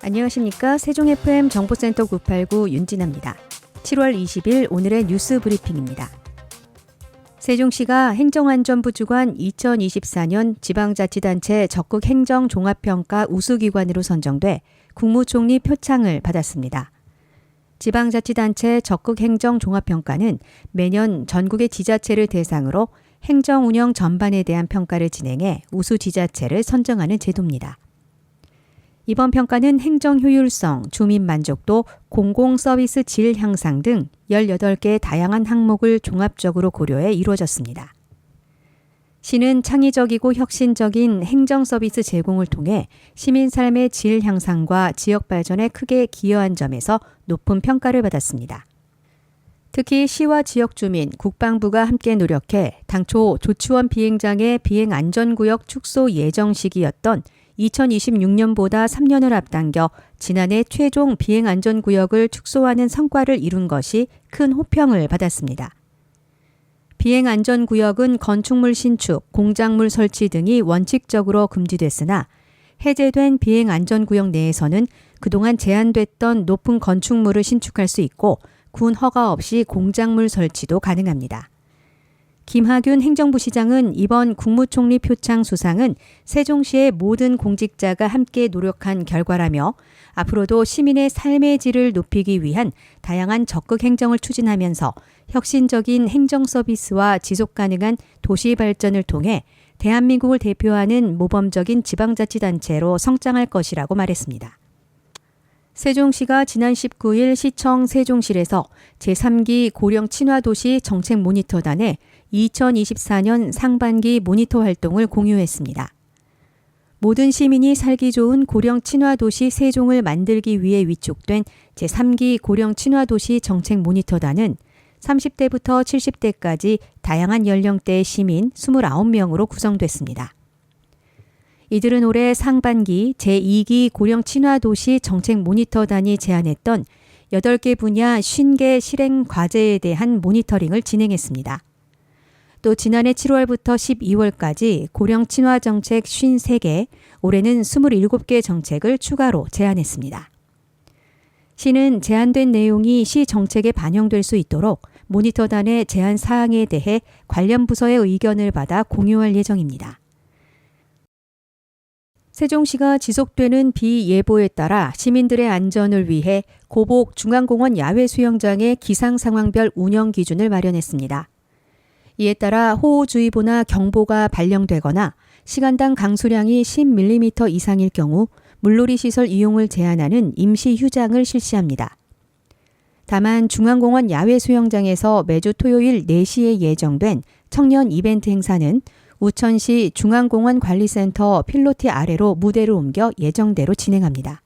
안녕하십니까. 세종 FM 정보센터 989 윤진아입니다. 7월 20일 오늘의 뉴스 브리핑입니다. 세종시가 행정안전부 주관 2024년 지방자치단체 적극행정종합평가 우수기관으로 선정돼 국무총리 표창을 받았습니다. 지방자치단체 적극행정종합평가는 매년 전국의 지자체를 대상으로 행정운영 전반에 대한 평가를 진행해 우수지자체를 선정하는 제도입니다. 이번 평가는 행정 효율성, 주민 만족도, 공공서비스 질 향상 등 18개의 다양한 항목을 종합적으로 고려해 이루어졌습니다. 시는 창의적이고 혁신적인 행정서비스 제공을 통해 시민 삶의 질 향상과 지역 발전에 크게 기여한 점에서 높은 평가를 받았습니다. 특히 시와 지역 주민, 국방부가 함께 노력해 당초 조치원 비행장의 비행안전구역 축소 예정 시기였던 2026년보다 3년을 앞당겨 지난해 최종 비행안전구역을 축소하는 성과를 이룬 것이 큰 호평을 받았습니다. 비행안전구역은 건축물 신축, 공작물 설치 등이 원칙적으로 금지됐으나 해제된 비행안전구역 내에서는 그동안 제한됐던 높은 건축물을 신축할 수 있고 군 허가 없이 공작물 설치도 가능합니다. 김하균 행정부 시장은 이번 국무총리 표창 수상은 세종시의 모든 공직자가 함께 노력한 결과라며 앞으로도 시민의 삶의 질을 높이기 위한 다양한 적극 행정을 추진하면서 혁신적인 행정 서비스와 지속 가능한 도시 발전을 통해 대한민국을 대표하는 모범적인 지방자치단체로 성장할 것이라고 말했습니다. 세종시가 지난 19일 시청 세종실에서 제3기 고령 친화도시 정책 모니터단의 2024년 상반기 모니터 활동을 공유했습니다. 모든 시민이 살기 좋은 고령 친화도시 세종을 만들기 위해 위촉된 제3기 고령 친화도시 정책 모니터단은 30대부터 70대까지 다양한 연령대의 시민 29명으로 구성됐습니다. 이들은 올해 상반기 제2기 고령 친화도시 정책 모니터단이 제안했던 8개 분야 50개 실행 과제에 대한 모니터링을 진행했습니다. 또 지난해 7월부터 12월까지 고령 친화 정책 53개, 올해는 27개 정책을 추가로 제안했습니다. 시는 제안된 내용이 시 정책에 반영될 수 있도록 모니터단의 제안 사항에 대해 관련 부서의 의견을 받아 공유할 예정입니다. 세종시가 지속되는 비 예보에 따라 시민들의 안전을 위해 고복 중앙공원 야외 수영장의 기상 상황별 운영 기준을 마련했습니다. 이에 따라 호우주의보나 경보가 발령되거나 시간당 강수량이 10mm 이상일 경우 물놀이 시설 이용을 제한하는 임시 휴장을 실시합니다. 다만 중앙공원 야외 수영장에서 매주 토요일 4시에 예정된 청년 이벤트 행사는 우천시 중앙공원 관리센터 필로티 아래로 무대를 옮겨 예정대로 진행합니다.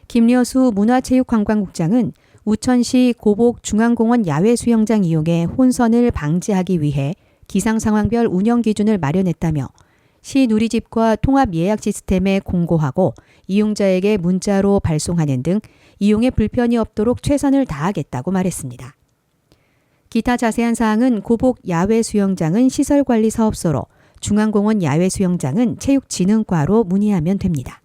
김여수 문화체육관광국장은 우천시 고복 중앙공원 야외 수영장 이용의 혼선을 방지하기 위해 기상상황별 운영 기준을 마련했다며 시 누리집과 통합 예약 시스템에 공고하고 이용자에게 문자로 발송하는 등 이용에 불편이 없도록 최선을 다하겠다고 말했습니다. 기타 자세한 사항은 고복 야외 수영장은 시설관리사업소로, 중앙공원 야외 수영장은 체육진흥과로 문의하면 됩니다.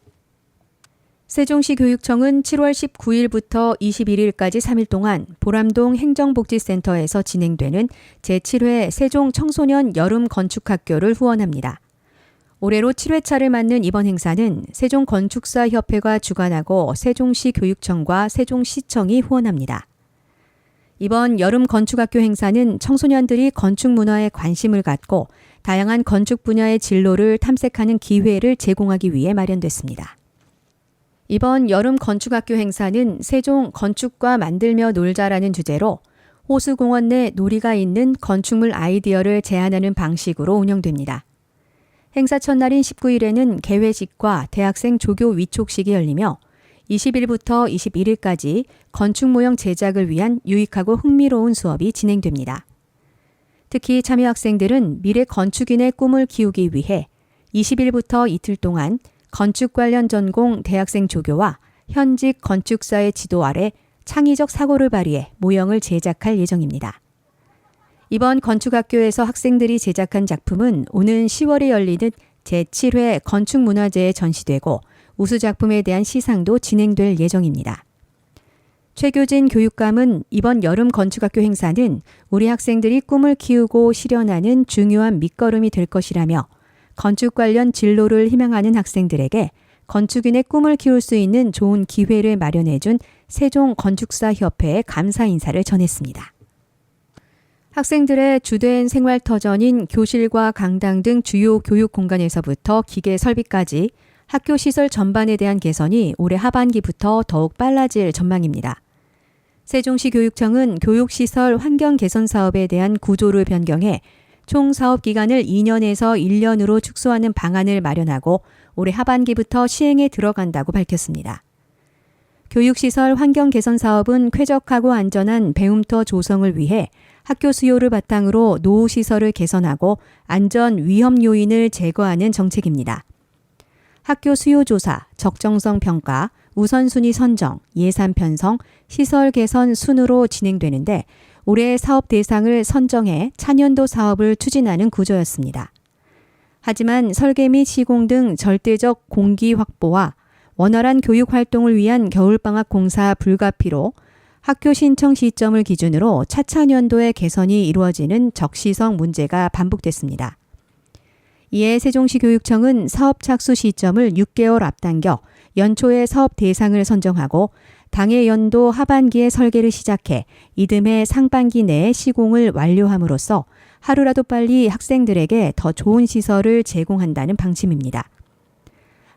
세종시 교육청은 7월 19일부터 21일까지 3일 동안 보람동 행정복지센터에서 진행되는 제7회 세종 청소년 여름 건축학교를 후원합니다. 올해로 7회차를 맞는 이번 행사는 세종건축사협회가 주관하고 세종시 교육청과 세종시청이 후원합니다. 이번 여름 건축학교 행사는 청소년들이 건축 문화에 관심을 갖고 다양한 건축 분야의 진로를 탐색하는 기회를 제공하기 위해 마련됐습니다. 이번 여름 건축학교 행사는 세종 건축과 만들며 놀자라는 주제로 호수공원 내 놀이가 있는 건축물 아이디어를 제안하는 방식으로 운영됩니다. 행사 첫날인 19일에는 개회식과 대학생 조교 위촉식이 열리며 20일부터 21일까지 건축 모형 제작을 위한 유익하고 흥미로운 수업이 진행됩니다. 특히 참여 학생들은 미래 건축인의 꿈을 키우기 위해 20일부터 이틀 동안 건축 관련 전공 대학생 조교와 현직 건축사의 지도 아래 창의적 사고를 발휘해 모형을 제작할 예정입니다. 이번 건축학교에서 학생들이 제작한 작품은 오는 10월에 열리는 제7회 건축문화제에 전시되고 우수 작품에 대한 시상도 진행될 예정입니다. 최교진 교육감은 이번 여름 건축학교 행사는 우리 학생들이 꿈을 키우고 실현하는 중요한 밑거름이 될 것이라며 건축 관련 진로를 희망하는 학생들에게 건축인의 꿈을 키울 수 있는 좋은 기회를 마련해준 세종건축사협회에 감사 인사를 전했습니다. 학생들의 주된 생활터전인 교실과 강당 등 주요 교육 공간에서부터 기계 설비까지 학교 시설 전반에 대한 개선이 올해 하반기부터 더욱 빨라질 전망입니다. 세종시 교육청은 교육시설 환경 개선 사업에 대한 구조를 변경해 총 사업 기간을 2년에서 1년으로 축소하는 방안을 마련하고 올해 하반기부터 시행에 들어간다고 밝혔습니다. 교육시설 환경 개선 사업은 쾌적하고 안전한 배움터 조성을 위해 학교 수요를 바탕으로 노후시설을 개선하고 안전 위험 요인을 제거하는 정책입니다. 학교 수요 조사, 적정성 평가, 우선순위 선정, 예산 편성, 시설 개선 순으로 진행되는데 올해 사업 대상을 선정해 차년도 사업을 추진하는 구조였습니다. 하지만 설계 및 시공 등 절대적 공기 확보와 원활한 교육 활동을 위한 겨울방학 공사 불가피로 학교 신청 시점을 기준으로 차차년도에 개선이 이루어지는 적시성 문제가 반복됐습니다. 이에 세종시 교육청은 사업 착수 시점을 6개월 앞당겨 연초에 사업 대상을 선정하고 당해 연도 하반기에 설계를 시작해 이듬해 상반기 내에 시공을 완료함으로써 하루라도 빨리 학생들에게 더 좋은 시설을 제공한다는 방침입니다.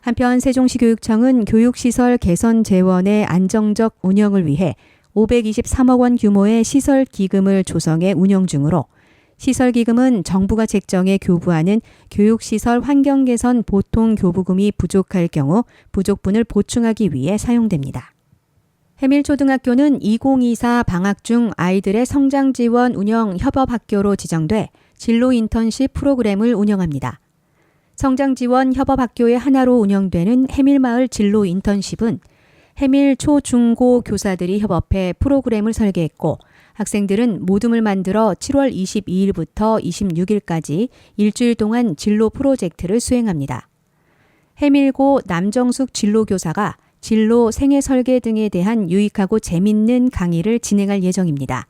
한편 세종시 교육청은 교육시설 개선 재원의 안정적 운영을 위해 523억 원 규모의 시설 기금을 조성해 운영 중으로 시설기금은 정부가 책정해 교부하는 교육시설 환경개선 보통교부금이 부족할 경우 부족분을 보충하기 위해 사용됩니다. 해밀초등학교는 2024 방학 중 아이들의 성장지원 운영 협업학교로 지정돼 진로 인턴십 프로그램을 운영합니다. 성장지원 협업학교의 하나로 운영되는 해밀마을 진로 인턴십은 해밀 초, 중, 고 교사들이 협업해 프로그램을 설계했고 학생들은 모둠을 만들어 7월 22일부터 26일까지 일주일 동안 진로 프로젝트를 수행합니다. 해밀고 남정숙 진로교사가 진로, 생애 설계 등에 대한 유익하고 재밌는 강의를 진행할 예정입니다.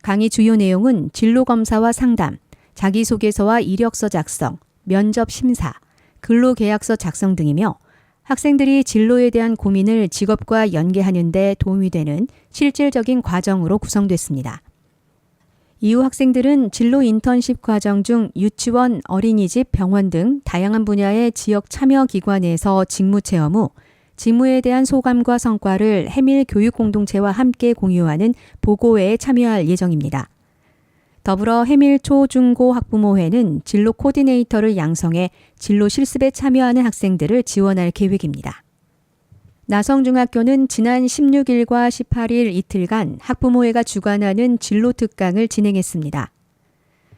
강의 주요 내용은 진로 검사와 상담, 자기소개서와 이력서 작성, 면접 심사, 근로계약서 작성 등이며 학생들이 진로에 대한 고민을 직업과 연계하는 데 도움이 되는 실질적인 과정으로 구성됐습니다. 이후 학생들은 진로 인턴십 과정 중 유치원, 어린이집, 병원 등 다양한 분야의 지역 참여 기관에서 직무 체험 후 직무에 대한 소감과 성과를 해밀 교육공동체와 함께 공유하는 보고회에 참여할 예정입니다. 더불어 해밀 초, 중, 고 학부모회는 진로 코디네이터를 양성해 진로 실습에 참여하는 학생들을 지원할 계획입니다. 나성중학교는 지난 16일과 18일 이틀간 학부모회가 주관하는 진로 특강을 진행했습니다.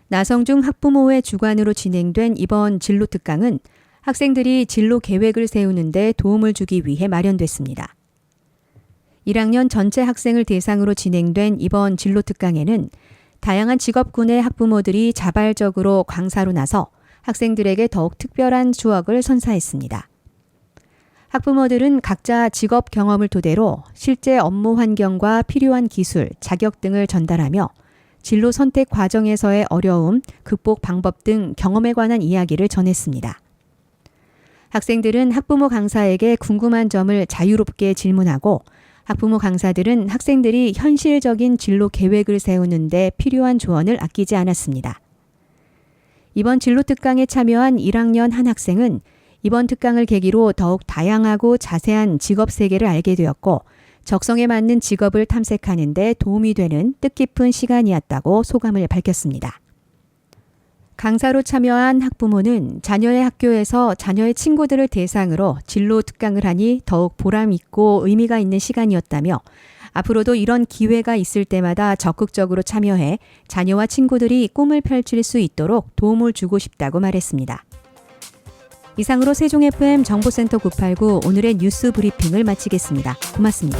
나성중 학부모회 주관으로 진행된 이번 진로 특강은 학생들이 진로 계획을 세우는 데 도움을 주기 위해 마련됐습니다. 1학년 전체 학생을 대상으로 진행된 이번 진로 특강에는 다양한 직업군의 학부모들이 자발적으로 강사로 나서 학생들에게 더욱 특별한 추억을 선사했습니다. 학부모들은 각자 직업 경험을 토대로 실제 업무 환경과 필요한 기술, 자격 등을 전달하며 진로 선택 과정에서의 어려움, 극복 방법 등 경험에 관한 이야기를 전했습니다. 학생들은 학부모 강사에게 궁금한 점을 자유롭게 질문하고 학부모 강사들은 학생들이 현실적인 진로 계획을 세우는 데 필요한 조언을 아끼지 않았습니다. 이번 진로 특강에 참여한 1학년 한 학생은 이번 특강을 계기로 더욱 다양하고 자세한 직업 세계를 알게 되었고 적성에 맞는 직업을 탐색하는 데 도움이 되는 뜻깊은 시간이었다고 소감을 밝혔습니다. 강사로 참여한 학부모는 자녀의 학교에서 자녀의 친구들을 대상으로 진로 특강을 하니 더욱 보람 있고 의미가 있는 시간이었다며 앞으로도 이런 기회가 있을 때마다 적극적으로 참여해 자녀와 친구들이 꿈을 펼칠 수 있도록 도움을 주고 싶다고 말했습니다. 이상으로 세종 FM 정보센터 989 오늘의 뉴스 브리핑을 마치겠습니다. 고맙습니다.